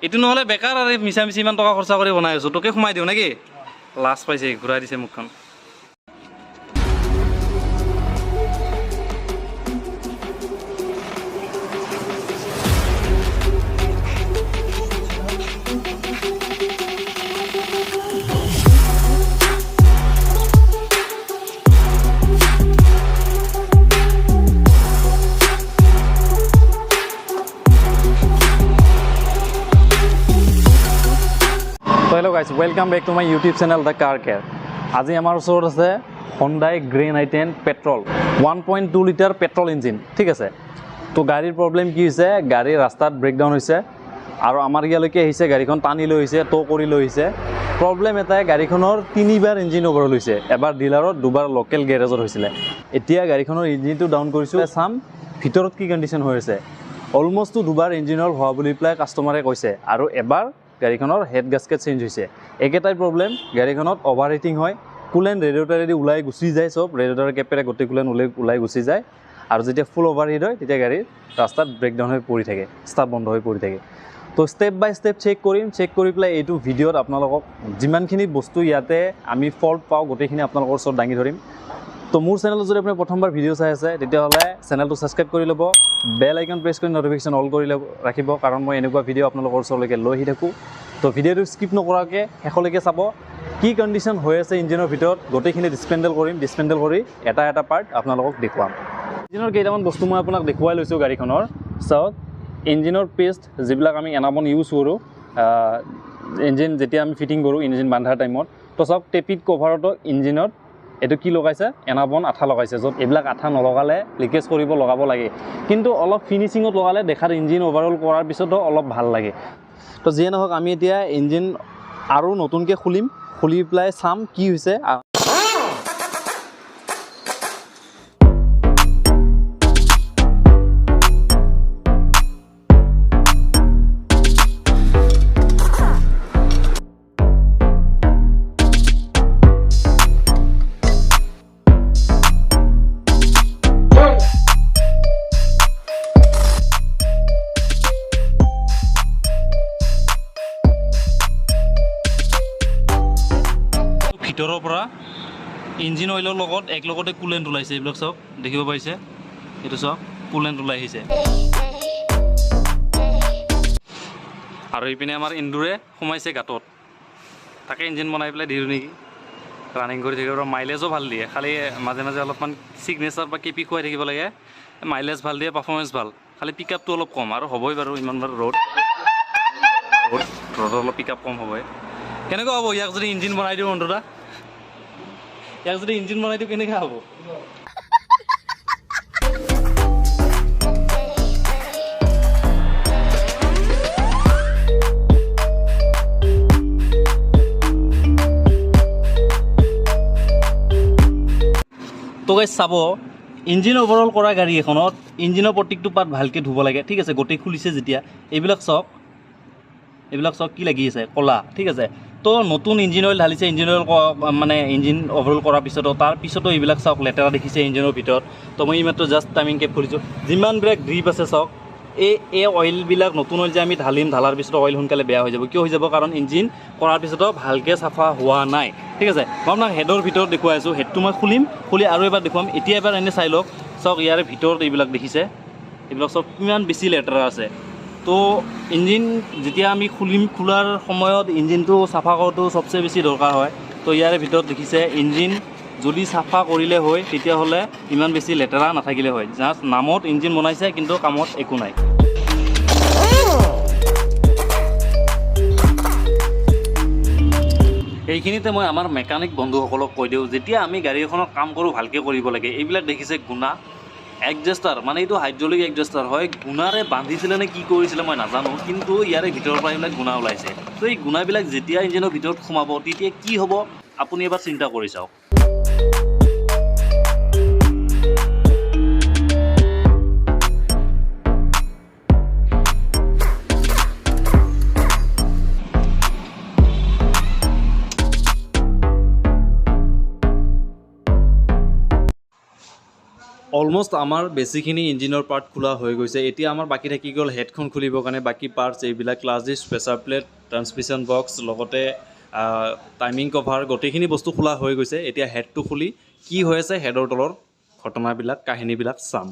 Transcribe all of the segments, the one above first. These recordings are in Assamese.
এইটো নহ'লে বেকাৰ আৰু মিছা মিছি ইমান টকা খৰচা কৰি বনাই আছোঁ তোকে সোমাই দিওঁ নেকি লাজ পাইছে ঘূৰাই দিছে মুখখন Hello guys, welcome back to my YouTube channel TheCarCare. আজি আমাৰ ওচৰত আছে Hyundai Grand i10 petrol 1.2 litre petrol engine ঠিক আছে তো গাড়ীৰ প্ৰবলেম কি হৈছে গাড়ী ৰাস্তাত ব্ৰেকডাউন হৈছে আৰু আমাৰ ইয়ালৈকে আহিছে গাড়ীখন টানি লৈ আহিছে টো কৰি লৈ আহিছে প্ৰবলেম এটাই গাড়ীখনৰ তিনিবাৰ ইঞ্জিন ওভাৰহল হৈছে এবাৰ ডিলাৰত দুবাৰ লোকেল গ্যাৰেজত হৈছিল এতিয়া গাড়ীখনৰ ইঞ্জিনটো ডাউন কৰিছো চাম ভিতৰত কি কন্ডিশন হৈ আছে অলমোস্ট দুবাৰ ইঞ্জিনৰ হোৱা বুলি প্লাই কাস্টমাৰে কৈছে আৰু এবাৰ গাড়ীখনৰ হেড গাস্কেট চেঞ্জ হৈছে একেটাই প্ৰবলেম গাড়ীখনত ওভাৰহিটিং হয় কুলেন ৰেডিয়েটৰেদি উলাই গুচি যায় সব ৰেডিয়েটৰ কেপেৰে গটে কুলেন উলাই গুচি যায় আৰু যেতিয়া ফুল ওভাৰহিট হয় তেতিয়া গাড়ী ৰাস্তাত ব্ৰেকডাউন হৈ পৰি থাকে ষ্টাৰ্ট বন্ধ হৈ পৰি থাকে তো স্টেপ বাই স্টেপ চেক কৰি প্লাই এইটো ভিডিঅ'ত আপোনালোকক যিমানখিনি বস্তু ইয়াতে আমি ফল্ট পাওঁ গোটেইখিনি আপোনালোকৰ ওচৰত দাঙি ধৰিম তো মোৰ চেনেলত যদি আপুনি প্ৰথমবাৰ ভিডিঅ' চাই আছে তেতিয়াহ'লে চেনেলটো ছাবস্ক্ৰাইব কৰি ল'ব বেল আইকন প্ৰেছ কৰি নটিফিকেশ্যন অল কৰি ৰাখিব কাৰণ মই এনেকুৱা ভিডিঅ' আপোনালোকৰ ওচৰলৈকে লৈ আহি থাকোঁ তো ভিডিঅ'টো স্কিপ নকৰাকৈ শেষলৈকে চাব কি কণ্ডিশ্যন হৈ আছে ইঞ্জিনৰ ভিতৰত গোটেইখিনি ডিছপেণ্ডেল কৰি এটা এটা পাৰ্ট আপোনালোকক দেখুৱাম ইঞ্জিনৰ কেইটামান বস্তু মই আপোনাক দেখুৱাই লৈছোঁ গাড়ীখনৰ চাওক ইঞ্জিনৰ পেষ্ট যিবিলাক আমি এনাবন ইউজ কৰোঁ ইঞ্জিন যেতিয়া আমি ফিটিং কৰোঁ ইঞ্জিন বান্ধাৰ টাইমত তো চাওক টেপিড কভাৰতো ইঞ্জিনত এটো কি লগাইছে এনাবন আঠা লগাইছে য'ত এইবিলাক আঠা নলগালে লিকেজ কৰিব লগাব লাগে কিন্তু অলপ ফিনিচিঙত লগালে দেখাৰ ইঞ্জিন ওভাৰঅল কৰাৰ পিছতো অলপ ভাল লাগে তো যিয়ে নহওক আমি এতিয়া ইঞ্জিন আৰু নতুনকৈ খুলি পেলাই চাম কি হৈছে ভিতৰৰ পৰা ইঞ্জিন অইলৰ লগত একলগতে কুলেণ্ট ওলাইছে এইবিলাক চাওক দেখিব পাইছে এইটো চাওক কুলেণ্ট ওলাই আহিছে আৰু এইপিনে আমাৰ ইন্দুৰে সোমাইছে গাঁতত তাকে ইঞ্জিন বনাই পেলাই দিওঁ নেকি ৰানিং কৰি থাকিব আৰু মাইলেজো ভাল দিয়ে খালি মাজে মাজে অলপমান ছিগনেচাৰ বা কেপি খুৱাই থাকিব লাগে মাইলেজ ভাল দিয়ে পাৰফৰ্মেঞ্চ ভাল খালি পিক আপটো অলপ কম আৰু হ'বই বাৰু ইমানবাৰ ৰ'দত অলপ পিক আপ কম হ'বই কেনেকুৱা হ'ব ইয়াক যদি ইঞ্জিন বনাই দিওঁ বন্ধুটা ইয়াক যদি ইঞ্জিন বনাই দিওঁ কেনেকৈ হ'ব তো গাইজ চাব ইঞ্জিন ওভাৰঅল কৰা গাড়ী এখনত ইঞ্জিনৰ প্ৰত্যেকটো পাৰ্ট ভালকৈ ধুব লাগে ঠিক আছে গোটেই খুলিছে যেতিয়া এইবিলাক চাওক কি লাগি আছে ক'লা ঠিক আছে তো নতুন ইঞ্জিন অইল ঢালিছে ইঞ্জিন অইল মানে ইঞ্জিন ওভাৰঅল কৰাৰ পিছতো তাৰ পিছতো এইবিলাক চাওক লেতেৰা দেখিছে ইঞ্জিনৰ ভিতৰত তো মই ইমাত্ৰ জাষ্ট টাইমিং কেপ কৰিছোঁ যিমানবিলাক গ্ৰিপ আছে চাওক এই অইলবিলাক নতুন অইল যে আমি ঢালাৰ পিছতো অইল সোনকালে বেয়া হৈ যাব কিয় হৈ যাব কাৰণ ইঞ্জিন কৰাৰ পিছতো ভালকৈ চাফা হোৱা নাই ঠিক আছে মই আপোনাক হেডৰ ভিতৰত দেখুৱাই আছোঁ হেডটো মই খুলি আৰু এবাৰ দেখুৱাম এতিয়া এবাৰ এনে চাই লওক চাওক ইয়াৰে ভিতৰত এইবিলাক দেখিছে এইবিলাক চব কিমান বেছি লেতেৰা আছে তো ইঞ্জিন যেতিয়া আমি খোলাৰ সময়ত ইঞ্জিনটো চাফা কৰাটো চবচে বেছি দৰকাৰ হয় তো ইয়াৰে ভিতৰত দেখিছে ইঞ্জিন যদি চাফা কৰিলে হয় তেতিয়াহ'লে ইমান বেছি লেতেৰা নাথাকিলে হয় জাষ্ট নামত ইঞ্জিন বনাইছে কিন্তু কামত একো নাই এইখিনিতে মই আমাৰ মেকানিক বন্ধুসকলক কৈ দিওঁ যেতিয়া আমি গাড়ী এখনৰ কাম কৰোঁ ভালকৈ কৰিব লাগে এইবিলাক দেখিছে গুণা এডজাষ্টাৰ মানে এইটো হাইড্ৰলিক এডজাষ্টাৰ হয় গুণাৰে বান্ধিছিলে নে কি কৰিছিলে মই নাজানো কিন্তু ইয়াৰে ভিতৰৰ পৰা এইবিলাক গুণা ওলাইছে তো এই গুণাবিলাক যেতিয়া ইঞ্জিনৰ ভিতৰত সোমাব তেতিয়া কি হ'ব আপুনি এবাৰ চিন্তা কৰি চাওক অলমোষ্ট আমাৰ বেছিখিনি ইঞ্জিনৰ পাৰ্ট খোলা হৈ গৈছে এতিয়া আমাৰ বাকী থাকি গ'ল হেডখন খুলিবৰ কাৰণে বাকী পাৰ্টছ এইবিলাক clutch disc pressure plate transmission box লগতে টাইমিং কভাৰ গোটেইখিনি বস্তু খোলা হৈ গৈছে এতিয়া হেডটো খুলি কি হৈ আছে হেডৰ তলৰ ঘটনাবিলাক কাহিনীবিলাক চাম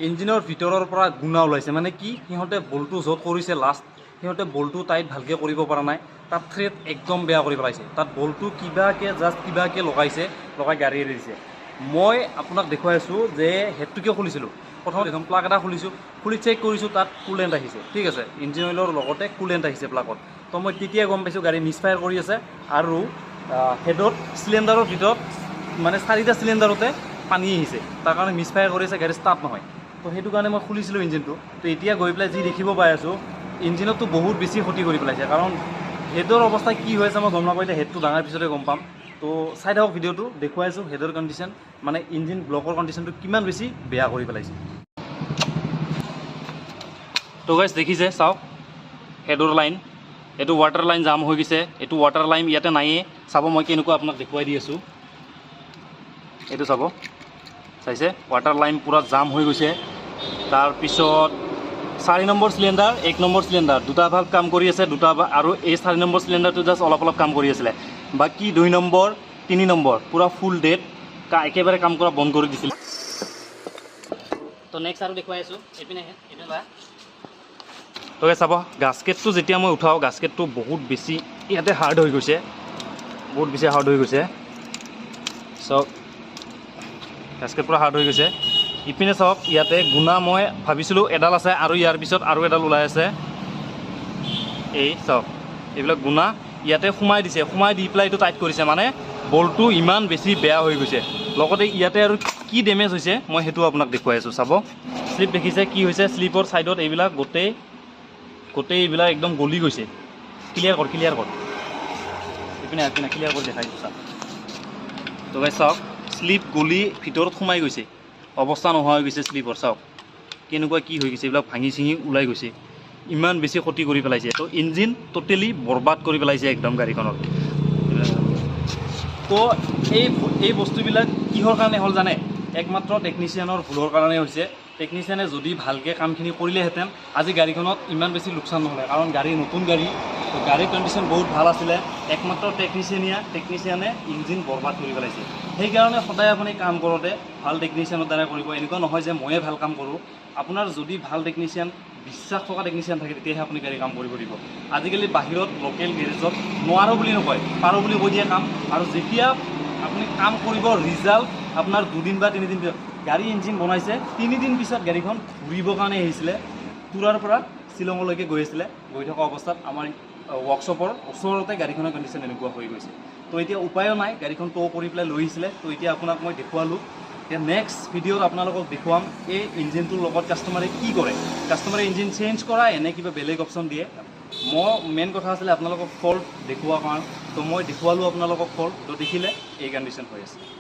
ইঞ্জিনৰ ভিতৰৰ পৰা গুণা ওলাইছে মানে কি সিহঁতে বলটো য'ত কৰিছে লাষ্ট সিহঁতে বলটো টাইট ভালকৈ কৰিব পৰা নাই তাত থ্ৰেড একদম বেয়া কৰি পেলাইছে তাত বলটো কিবাকৈ লগাই গাড়ী এৰি দিছে মই আপোনাক দেখুৱাই আছোঁ যে হেডটো কিয় খুলিছিলোঁ প্ৰথমতে একদম প্লাগ এটা খুলি চেক কৰিছোঁ তাত কুলেণ্ট আহিছে ঠিক আছে ইঞ্জিন অইলৰ লগতে কুলেণ্ট আহিছে প্লাগত তো মই তেতিয়া গম পাইছোঁ গাড়ী মিছফায়াৰ কৰি আছে আৰু হেডত চিলিণ্ডাৰৰ ভিতৰত মানে 4টা চিলিণ্ডাৰতে পানী আহিছে তাৰ কাৰণে মিছফায়াৰ কৰি আছে গাড়ী ষ্টাৰ্ট নহয় তো সেইটো কাৰণে মই খুলিছিলোঁ ইঞ্জিনটো তো এতিয়া গৈ পেলাই যি দেখিব পাই আছোঁ ইঞ্জিনততো বহুত বেছি ক্ষতি কৰি পেলাইছে কাৰণ হেডৰ অৱস্থা কি হৈ আছে মই গম নাপাওঁ এতিয়া হেডটো ডাঙৰ পিছতে গম পাম তো চাই থাকক ভিডিঅ'টো দেখুৱাই আছোঁ হেডৰ কণ্ডিশ্যন মানে ইঞ্জিন ব্লকৰ কণ্ডিশ্যনটো কিমান বেছি বেয়া কৰি পেলাইছে তো গাইছ দেখিছে চাওক হেডৰ লাইন এইটো ৱাটাৰ লাইন জাম হৈ গৈছে এইটো ৱাটাৰ লাইন ইয়াতে নায়েই চাব মই কেনেকুৱা আপোনাক দেখুৱাই দি আছোঁ এইটো চাব চাইছে ৱাটাৰ লাইন পূৰা জাম হৈ গৈছে তাৰপিছত 4 নম্বৰ চিলিণ্ডাৰ 1 নম্বৰ চিলিণ্ডাৰ দুটা ভাগ কাম কৰি আছে আৰু এই 4 নম্বৰ চিলিণ্ডাৰটো জাষ্ট অলপ কাম কৰি আছিলে বাকী 2 নম্বৰ 3 নম্বৰ পূৰা ফুল ডেড একেবাৰে কাম কৰা বন্ধ কৰি দিছিলে তো নেক্সট আৰু দেখুৱাই আছোঁ এইপিনে তো চাব গাস্কেটটো যেতিয়া মই উঠাওঁ গাস্কেটটো বহুত বেছি ইয়াতে হাৰ্ড হৈ গৈছে চাওক গাস্কেট পূৰা হাৰ্ড হৈ গৈছে ইপিনে চাওক ইয়াতে গুণা মই ভাবিছিলোঁ এডাল আছে আৰু ইয়াৰ পিছত আৰু এডাল ওলাই আছে এই চাওক এইবিলাক গুণা ইয়াতে সোমাই দি পেলাই এইটো টাইট কৰিছে মানে বলটো ইমান বেছি বেয়া হৈ গৈছে লগতে ইয়াতে আৰু কি ডেমেজ হৈছে মই সেইটো আপোনাক দেখুৱাই আছোঁ চাব শ্লিপ দেখিছে কি হৈছে শ্লিপৰ ছাইডত এইবিলাক গোটেই এইবিলাক একদম গলি গৈছে ক্লিয়াৰ কৰ ইপিনে ক্লিয়াৰ কৰি দেখাই দিছোঁ তো গাইছ চাওক শ্লিপ গলি ভিতৰত সোমাই গৈছে অৱস্থা নোহোৱা হৈ গৈছে শ্লিপৰ চাওক কেনেকুৱা কি হৈ গৈছে এইবিলাক ভাঙি চিঙি ওলাই গৈছে ইমান বেছি ক্ষতি কৰি পেলাইছে তো ইঞ্জিন টোটেলি বৰবাদ কৰি পেলাইছে একদম গাড়ীখনত তো এই বস্তুবিলাক কিহৰ কাৰণে হ'ল জানে একমাত্ৰ টেকনিচিয়ানৰ ভুলৰ কাৰণে হৈছে টেকনিচিয়ানে যদি ভালকৈ কামখিনি কৰিলেহেঁতেন আজি গাড়ীখনত ইমান বেছি লোকচান নহ'লে কাৰণ নতুন গাড়ীৰ কণ্ডিশ্যন বহুত ভাল আছিলে একমাত্ৰ টেকনিচিয়ানে ইঞ্জিন বৰবাদ কৰি পেলাইছে সেইকাৰণে সদায় আপুনি কাম কৰোঁতে ভাল টেকনিচিয়ানৰ দ্বাৰা কৰিব এনেকুৱা নহয় যে ময়ে ভাল কাম কৰোঁ আপোনাৰ যদি ভাল টেকনিচিয়ান বিশ্বাস থকা টেকনিচিয়ান থাকে তেতিয়াহে আপুনি গাড়ী কাম কৰিব দিব আজিকালি বাহিৰত লোকেল গেৰেজত নোৱাৰোঁ বুলি নকয় পাৰোঁ বুলি কৈ দিয়ে কাম আৰু যেতিয়া আপুনি কাম কৰিব ৰিজাল্ট আপোনাৰ 2 দিন বা 3 দিন পিছত গাড়ী ইঞ্জিন বনাইছে 3 দিন পিছত গাড়ীখন ঘূৰিবৰ কাৰণে আহিছিলে তুৰাৰ পৰা শ্বিলঙলৈকে গৈ থকা অৱস্থাত আমাৰ ৱৰ্কশ্বপৰ ওচৰতে গাড়ীখনৰ কণ্ডিশ্যন এনেকুৱা হৈ গৈছে তো এতিয়া উপায়ো নাই গাড়ীখন ট' কৰি পেলাই লৈ আহিছিলে তো এতিয়া আপোনাক মই দেখুৱালোঁ এতিয়া নেক্সট ভিডিঅ'ত আপোনালোকক দেখুৱাম এই ইঞ্জিনটোৰ লগত কাষ্টমাৰে কি কৰে কাষ্টমাৰে ইঞ্জিন চেঞ্জ কৰা এনে কিবা বেলেগ অপশ্যন দিয়ে মই মেইন কথা আছিলে আপোনালোকক ফল্ট দেখুওৱা কাৰণ তো মই দেখুৱালোঁ আপোনালোকক ফল্ট তো দেখিলে এই কণ্ডিশ্যন হৈ আছে